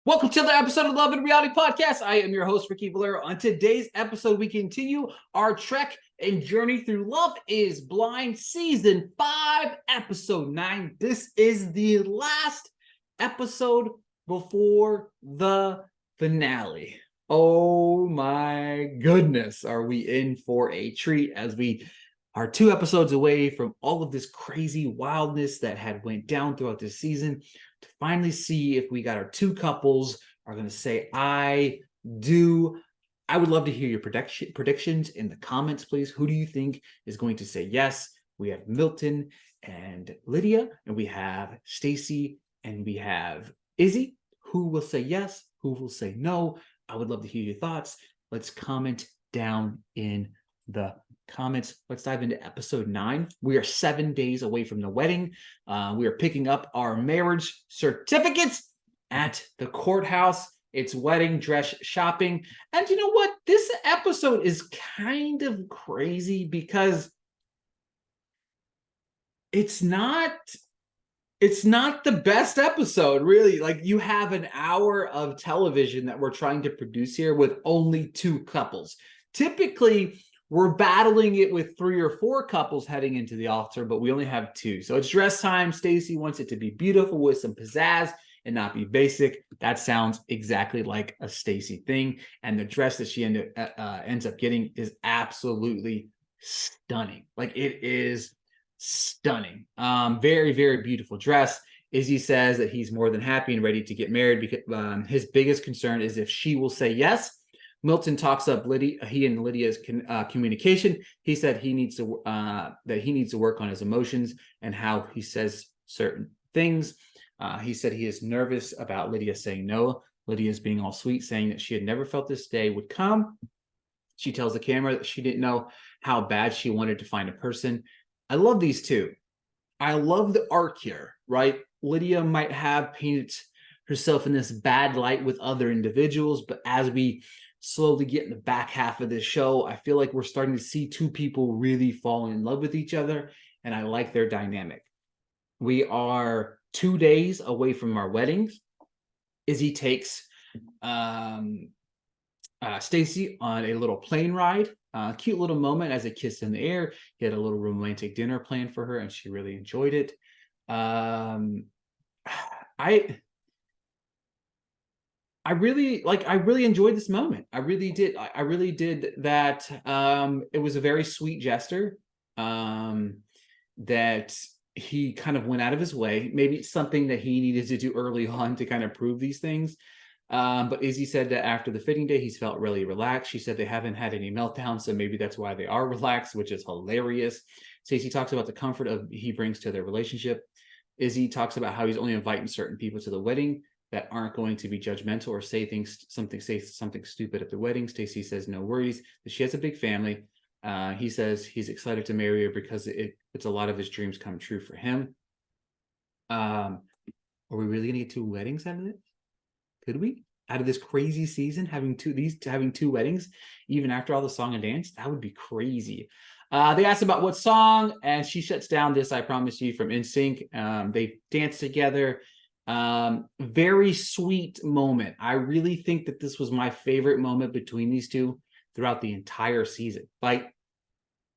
Welcome to the episode of Love and Reality Podcast. I am your host, Ricky Valero. On today's episode, we continue our trek and journey through Love is Blind Season 5, Episode 9. This is the last episode before the finale. Oh my goodness, are we in for a treat as we are 2 episodes away from all of this crazy wildness that had went down throughout this season to finally see if we got our two couples are going to say I do. I would love to hear your predictions in the comments, please. Who do you think is going to say yes? We have Milton and Lydia, and we have Stacy, and we have Izzy. Who will say yes? Who will say no? I would love to hear your thoughts. Let's comment down in the comments. Let's dive into episode 9. We are 7 days away from the wedding. We are picking up our marriage certificates at the courthouse. It's wedding dress shopping. And you know what? This episode is kind of crazy because it's not the best episode, really. Like, you have an hour of television that we're trying to produce here with only 2 couples. Typically, we're battling it with 3 or 4 couples heading into the altar, but we only have 2. So it's dress time. Stacy wants it to be beautiful with some pizzazz and not be basic. That sounds exactly like a Stacy thing. And the dress that she ends up getting is absolutely stunning. Like, it is stunning. Very, very beautiful dress. Izzy says that he's more than happy and ready to get married because his biggest concern is if she will say yes. Milton talks up Lydia. He and Lydia's communication. He said he needs to work on his emotions and how he says certain things. He said he is nervous about Lydia saying no. Lydia's being all sweet, saying that she had never felt this day would come. She tells the camera that she didn't know how bad she wanted to find a person. I love these two. I love the arc here, right? Lydia might have painted herself in this bad light with other individuals, but as we slowly get in the back half of this show, I feel like we're starting to see 2 people really fall in love with each other, and I like their dynamic. We are 2 days away from our weddings. Izzy takes Stacy on a little plane ride. Cute little moment as a kiss in the air. He had a little romantic dinner planned for her, and she really enjoyed it. I really enjoyed this moment. I really did. I really did that. It was a very sweet gesture that he kind of went out of his way. Maybe it's something that he needed to do early on to kind of prove these things. But Izzy said that after the fitting day, he's felt really relaxed. She said they haven't had any meltdowns, so maybe that's why they are relaxed, which is hilarious. Stacey talks about the comfort he brings to their relationship. Izzy talks about how he's only inviting certain people to the wedding that aren't going to be judgmental or say something stupid at the wedding. Stacy says no worries, that she has a big family. He says he's excited to marry her because it's a lot of his dreams come true for him. Are we really gonna get 2 weddings out of this? Could we? Out of this crazy season, having two weddings, even after all the song and dance, that would be crazy. They asked about what song, and she shuts down this "I Promise You" from NSYNC. They dance together. Very sweet moment. I really think that this was my favorite moment between these two throughout the entire season. Like,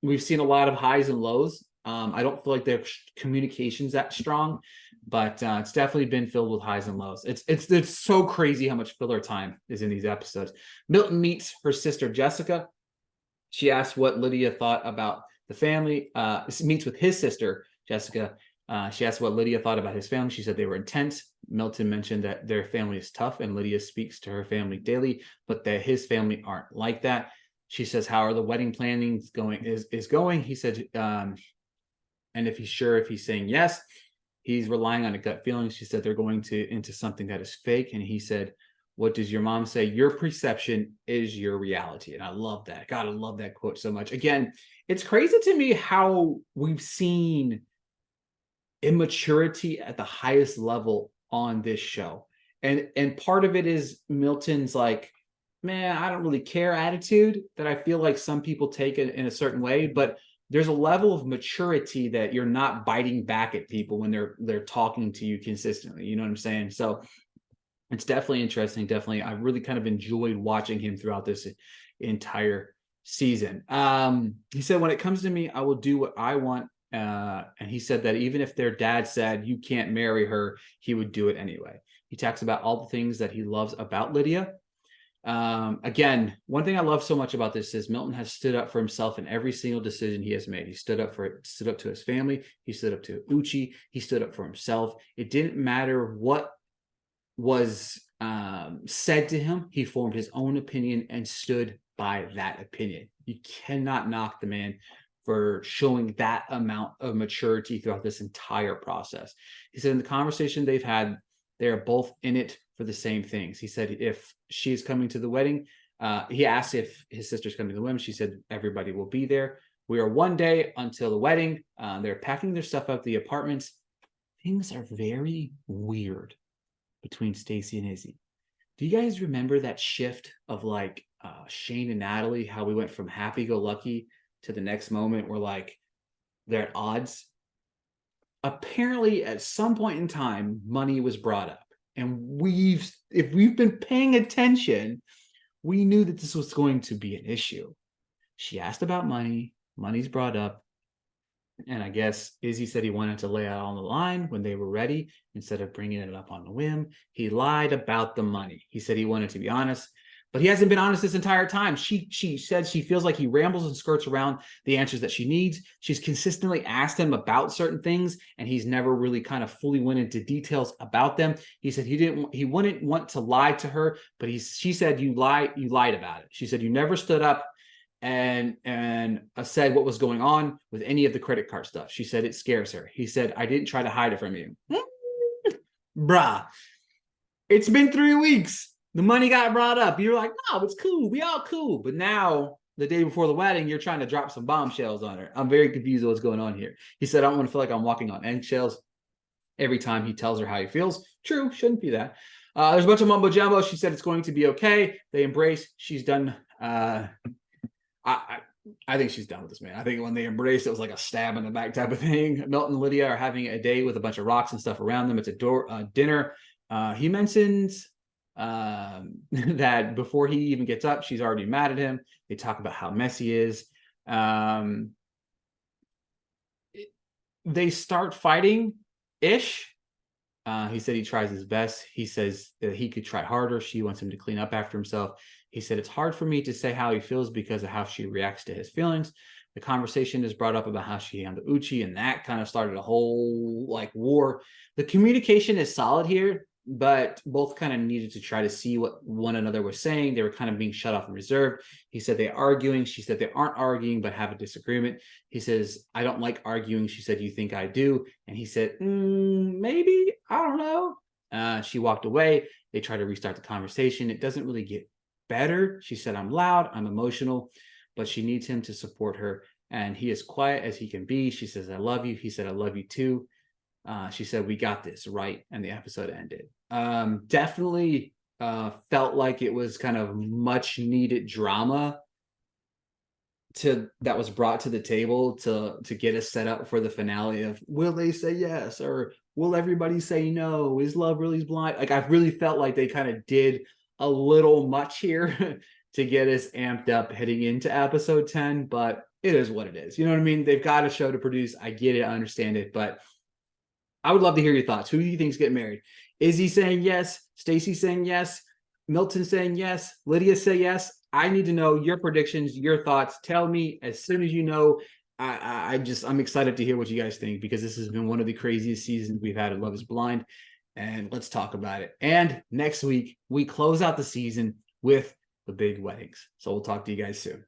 we've seen a lot of highs and lows. I don't feel like their communication's that strong, but it's definitely been filled with highs and lows. It's so crazy how much filler time is in these episodes. Milton meets her sister Jessica. She asks what Lydia thought about the family. Meets with his sister Jessica. She asked what Lydia thought about his family. She said they were intense. Milton mentioned that their family is tough, and Lydia speaks to her family daily, but that his family aren't like that. She says, "How are the wedding planning going?" Is going. He said, and if he's saying yes, he's relying on a gut feeling. She said they're going into something that is fake, and he said, "What does your mom say? Your perception is your reality." And I love that. God, I love that quote so much. Again, it's crazy to me how we've seen immaturity at the highest level on this show. And part of it is Milton's like, man, I don't really care attitude that I feel like some people take it in a certain way, but there's a level of maturity that you're not biting back at people when they're talking to you consistently. You know what I'm saying? So It's definitely interesting. Definitely, I really kind of enjoyed watching him throughout this entire season. He said, when it comes to me, I will do what I want. And he said that even if their dad said you can't marry her, he would do it anyway. He talks about all the things that he loves about Lydia. Again, one thing I love so much about this is Milton has stood up for himself in every single decision he has made. He stood up to his family. He stood up to Uchi. He stood up for himself. It didn't matter what was said to him. He formed his own opinion and stood by that opinion. You cannot knock the man for showing that amount of maturity throughout this entire process. He said in the conversation they've had, they are both in it for the same things. He said if she's coming to the wedding, he asked if his sister's coming to the wedding. She said everybody will be there. We are one day until the wedding. They're packing their stuff up the apartments. Things are very weird between Stacy and Izzy. Do you guys remember that shift of like Shane and Natalie, how we went from happy-go-lucky to the next moment where like they're at odds? Apparently at some point in time, money was brought up. And if we've been paying attention, we knew that this was going to be an issue. She asked about money, money's brought up. And I guess Izzy said he wanted to lay out on the line when they were ready instead of bringing it up on a whim. He lied about the money. He said he wanted to be honest, but he hasn't been honest this entire time. She said she feels like he rambles and skirts around the answers that she needs. She's consistently asked him about certain things, and he's never really kind of fully went into details about them. He said he wouldn't want to lie to her, but she said you lied about it. She said you never stood up and said what was going on with any of the credit card stuff. She said it scares her. He said, I didn't try to hide it from you. Bruh, it's been 3 weeks. The money got brought up. You're like, no, it's cool. We all cool. But now, the day before the wedding, you're trying to drop some bombshells on her. I'm very confused what's going on here. He said, I don't want to feel like I'm walking on eggshells every time he tells her how he feels. True, shouldn't be that. There's a bunch of mumbo jumbo. She said it's going to be okay. They embrace. She's done. I think she's done with this man. I think when they embraced, it was like a stab in the back type of thing. Milton and Lydia are having a day with a bunch of rocks and stuff around them. It's a dinner. He mentions that before he even gets up, she's already mad at him. They talk about how messy he is. They start fighting-ish. He said he tries his best. He says that he could try harder. She wants him to clean up after himself. He said, it's hard for me to say how he feels because of how she reacts to his feelings. The conversation is brought up about how she handled Uchi, and that kind of started a whole like war. The communication is solid here, but both kind of needed to try to see what one another was saying. They were kind of being shut off and reserved. He said they're arguing. She said they aren't arguing, but have a disagreement. He says, I don't like arguing. She said, you think I do? And he said, maybe, I don't know. She walked away. They tried to restart the conversation. It doesn't really get better. She said, I'm loud, I'm emotional, but she needs him to support her. And he is quiet as he can be. She says, I love you. He said, I love you too. She said, we got this, right? And the episode ended. Definitely felt like it was kind of much needed drama that was brought to the table to get us set up for the finale of, will they say yes? Or will everybody say no? Is love really blind? Like, I really felt like they kind of did a little much here to get us amped up heading into episode 10, but it is what it is. You know what I mean? They've got a show to produce. I get it. I understand it, but I would love to hear your thoughts. Who do you think's getting married? Izzy saying yes? Stacy saying yes? Milton saying yes? Lydia say yes? I need to know your predictions, your thoughts. Tell me as soon as you know. I'm excited to hear what you guys think, because this has been one of the craziest seasons we've had of Love is Blind. And let's talk about it. And next week, we close out the season with the big weddings. So we'll talk to you guys soon.